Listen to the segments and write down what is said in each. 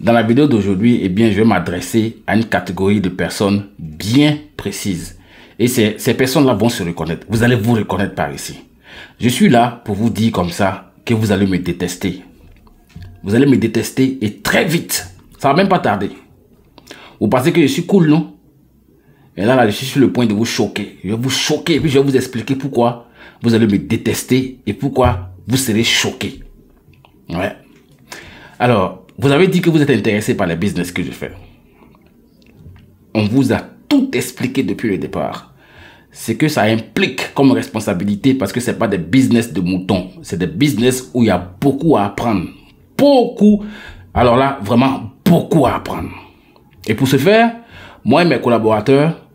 Dans la vidéo d'aujourd'hui, eh bien, je vais m'adresser à une catégorie de personnes bien précises. Et ces personnes-là vont se reconnaître. Vous allez vous reconnaître par ici. Je suis là pour vous dire comme ça que vous allez me détester. Vous allez me détester et très vite. Ça va même pas tarder. Vous pensez que je suis cool, non? Et là, je suis sur le point de vous choquer. Je vais vous choquer et puis je vais vous expliquer pourquoi vous allez me détester et pourquoi vous serez choqué. Ouais. Alors, vous avez dit que vous êtes intéressé par les business que je fais. On vous a tout expliqué depuis le départ. Ce que ça implique comme responsabilité parce que ce n'est pas des business de moutons. C'est des business où il y a beaucoup à apprendre. Beaucoup. Alors là, vraiment beaucoup à apprendre. Et pour ce faire, moi et mes collaborateurs,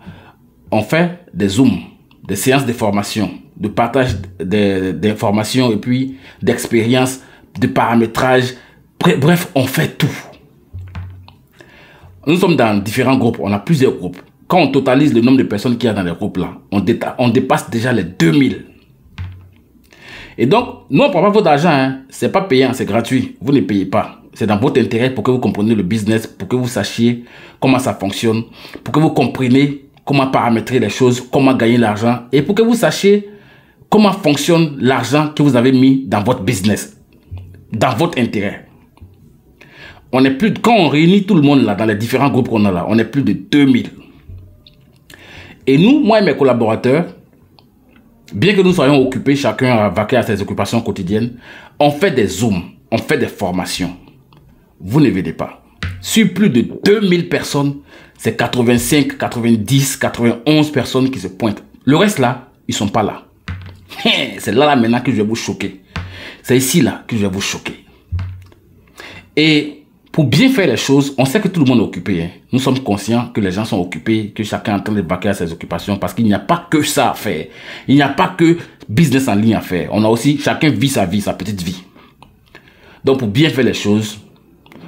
on fait des Zooms, des séances de formation, de partage d'informations et puis d'expériences, de paramétrage. Bref, on fait tout. Nous sommes dans différents groupes, on a plusieurs groupes. Quand on totalise le nombre de personnes qu'il y a dans les groupes là, on dépasse déjà les 2000. Et donc, nous on ne prend pas votre argent, hein. C'est pas payant, c'est gratuit. Vous ne payez pas. C'est dans votre intérêt pour que vous compreniez le business, pour que vous sachiez comment ça fonctionne, pour que vous compreniez comment paramétrer les choses, comment gagner l'argent et pour que vous sachiez comment fonctionne l'argent que vous avez mis dans votre business, dans votre intérêt. On est plus, quand on réunit tout le monde là, dans les différents groupes qu'on a là, on est plus de 2000. Et nous, moi et mes collaborateurs, bien que nous soyons occupés, chacun à vaquer à ses occupations quotidiennes, on fait des Zooms, on fait des formations. Vous ne verrez pas. Sur plus de 2000 personnes, c'est 85, 90, 91 personnes qui se pointent. Le reste là, ils ne sont pas là. C'est là maintenant que je vais vous choquer. C'est ici là que je vais vous choquer. Et pour bien faire les choses, on sait que tout le monde est occupé. Hein. Nous sommes conscients que les gens sont occupés, que chacun est en train de vaquer à ses occupations parce qu'il n'y a pas que ça à faire. Il n'y a pas que business en ligne à faire. On a aussi, chacun vit sa vie, sa petite vie. Donc pour bien faire les choses,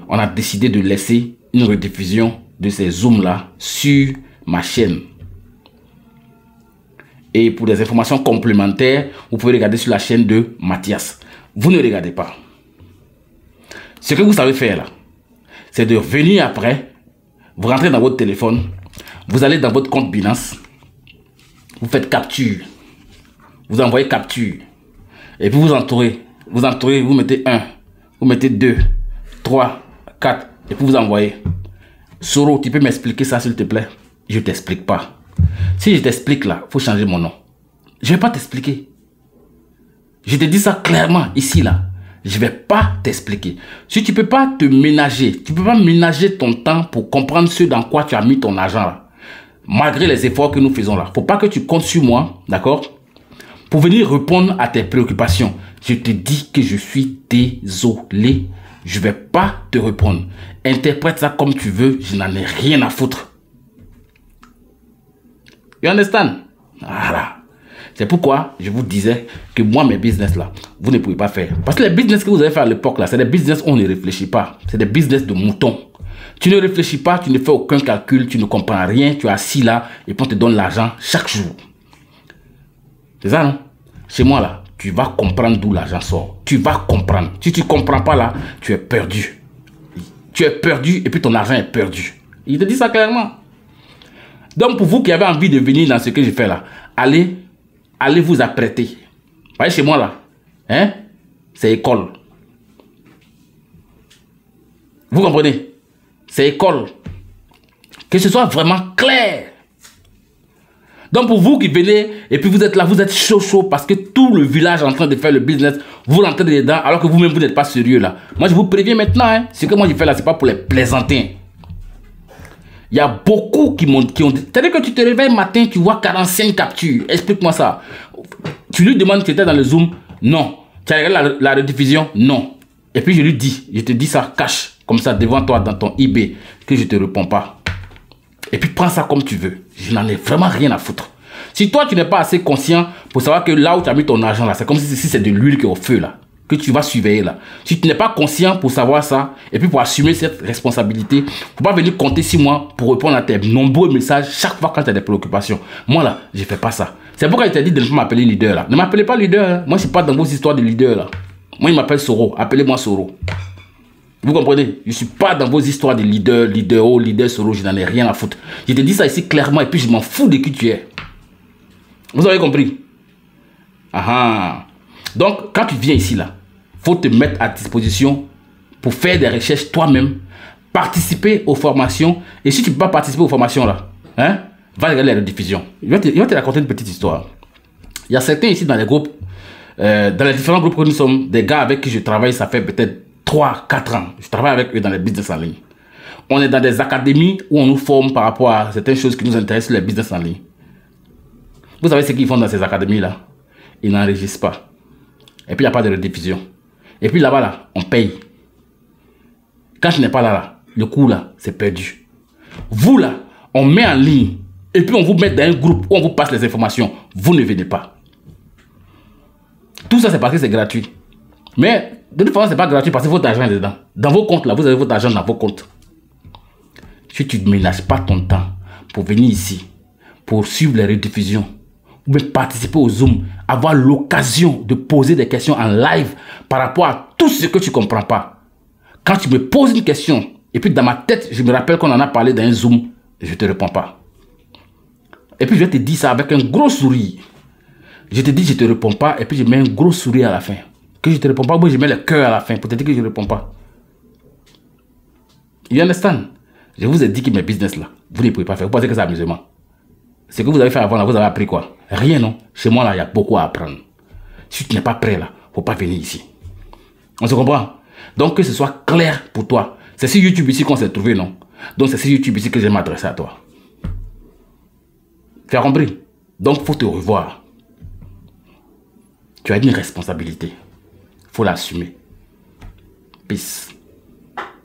on a décidé de laisser une rediffusion de ces Zooms là sur ma chaîne. Et pour des informations complémentaires, vous pouvez regarder sur la chaîne de Mathias. Vous ne regardez pas. Ce que vous savez faire là, c'est de venir après, vous rentrez dans votre téléphone, vous allez dans votre compte Binance, vous faites capture, vous envoyez capture, et puis vous entourez, vous mettez 1, vous mettez 2, 3, 4, et puis vous envoyez. Soro, tu peux m'expliquer ça s'il te plaît? Je ne t'explique pas. Si je t'explique là, il faut changer mon nom. Je ne vais pas t'expliquer. Je te dis ça clairement ici là. Je ne vais pas t'expliquer. Si tu ne peux pas te ménager, tu ne peux pas ménager ton temps pour comprendre ce dans quoi tu as mis ton argent là. Malgré les efforts que nous faisons là. Il ne faut pas que tu comptes sur moi, d'accord? Pour venir répondre à tes préoccupations. Je te dis que je suis désolé. Je ne vais pas te répondre. Interprète ça comme tu veux. Je n'en ai rien à foutre. You understand? Voilà. C'est pourquoi je vous disais que moi, mes business là, vous ne pouvez pas faire. Parce que les business que vous avez fait à l'époque là, c'est des business où on ne réfléchit pas. C'est des business de moutons. Tu ne réfléchis pas, tu ne fais aucun calcul, tu ne comprends rien, tu es assis là et puis on te donne l'argent chaque jour. C'est ça, non? Chez moi là, tu vas comprendre d'où l'argent sort. Tu vas comprendre. Si tu ne comprends pas là, tu es perdu. Tu es perdu et puis ton argent est perdu. Il te dit ça clairement. Donc pour vous qui avez envie de venir dans ce que je fais là, allez vous apprêter. Vous voyez chez moi là, hein? C'est école. Vous comprenez? C'est école. Que ce soit vraiment clair. Donc pour vous qui venez et puis vous êtes là, vous êtes chaud parce que tout le village est en train de faire le business, vous rentrez dedans alors que vous-même vous n'êtes pas sérieux là. Moi je vous préviens maintenant, hein, ce que moi je fais là, c'est pas pour les plaisantins. Il y a beaucoup qui ont dit. C'est-à-dire que tu te réveilles matin, tu vois 45 captures. Explique-moi ça. Tu lui demandes si tu étais dans le Zoom. Non. Tu as regardé la rediffusion. Non. Et puis je lui dis, je te dis ça cash, comme ça devant toi dans ton eBay, que je ne te réponds pas. Et puis prends ça comme tu veux. Je n'en ai vraiment rien à foutre. Si toi tu n'es pas assez conscient pour savoir que là où tu as mis ton argent là, c'est comme si c'est de l'huile qui est au feu là, que tu vas surveiller là. Si tu n'es pas conscient pour savoir ça, et puis pour assumer cette responsabilité, il ne faut pas venir compter sur moi pour répondre à tes nombreux messages chaque fois quand tu as des préoccupations. Moi là, je ne fais pas ça. C'est pourquoi je t'ai dit de ne pas m'appeler leader là. Ne m'appelez pas leader, hein. Moi je ne suis pas dans vos histoires de leader là. Moi il m'appelle Soro, appelez-moi Soro. Vous comprenez? Je ne suis pas dans vos histoires de leader haut, leader solo, je n'en ai rien à foutre. Je te dis ça ici clairement et puis je m'en fous de qui tu es. Vous avez compris? Ah. Donc, quand tu viens ici, là, faut te mettre à disposition pour faire des recherches toi-même, participer aux formations. Et si tu ne peux pas participer aux formations, là, hein, va regarder la rediffusion. Il va te raconter une petite histoire. Il y a certains ici dans les groupes, dans les différents groupes que nous sommes, des gars avec qui je travaille, ça fait peut-être 3-4 ans. Je travaille avec eux dans les business en ligne. On est dans des académies où on nous forme par rapport à certaines choses qui nous intéressent sur les business en ligne. Vous savez ce qu'ils font dans ces académies-là? Ils n'enregistrent pas. Et puis, il n'y a pas de rediffusion. Et puis là-bas, là, on paye. Quand tu n'es pas là, le coût, là, c'est perdu. Vous, là, on met en ligne. Et puis, on vous met dans un groupe où on vous passe les informations. Vous ne venez pas. Tout ça, c'est parce que c'est gratuit. Mais, de toute façon, ce n'est pas gratuit parce que votre argent est dedans. Dans vos comptes, là, vous avez votre argent dans vos comptes. Si tu ne ménages pas ton temps pour venir ici, pour suivre les rediffusions, ou même participer au Zoom, avoir l'occasion de poser des questions en live par rapport à tout ce que tu ne comprends pas. Quand tu me poses une question, et puis dans ma tête, je me rappelle qu'on en a parlé dans un Zoom, je ne te réponds pas. Et puis je vais te dire ça avec un gros sourire. Je te dis, je ne te réponds pas, et puis je mets un gros sourire à la fin. Que je ne te réponds pas, moi je mets le cœur à la fin pour te dire que je ne réponds pas. You understand? Je vous ai dit que mes business là, vous ne pouvez pas faire. Vous pensez que c'est amusement. Ce que vous avez fait avant là, vous avez appris quoi? Rien, non? Chez moi là, il y a beaucoup à apprendre. Si tu n'es pas prêt là, il ne faut pas venir ici. On se comprend? Donc que ce soit clair pour toi. C'est sur YouTube ici qu'on s'est trouvé, non? Donc c'est sur YouTube ici que je vais m'adresser à toi. Tu as compris? Donc il faut te revoir. Tu as une responsabilité. Il faut l'assumer. Peace.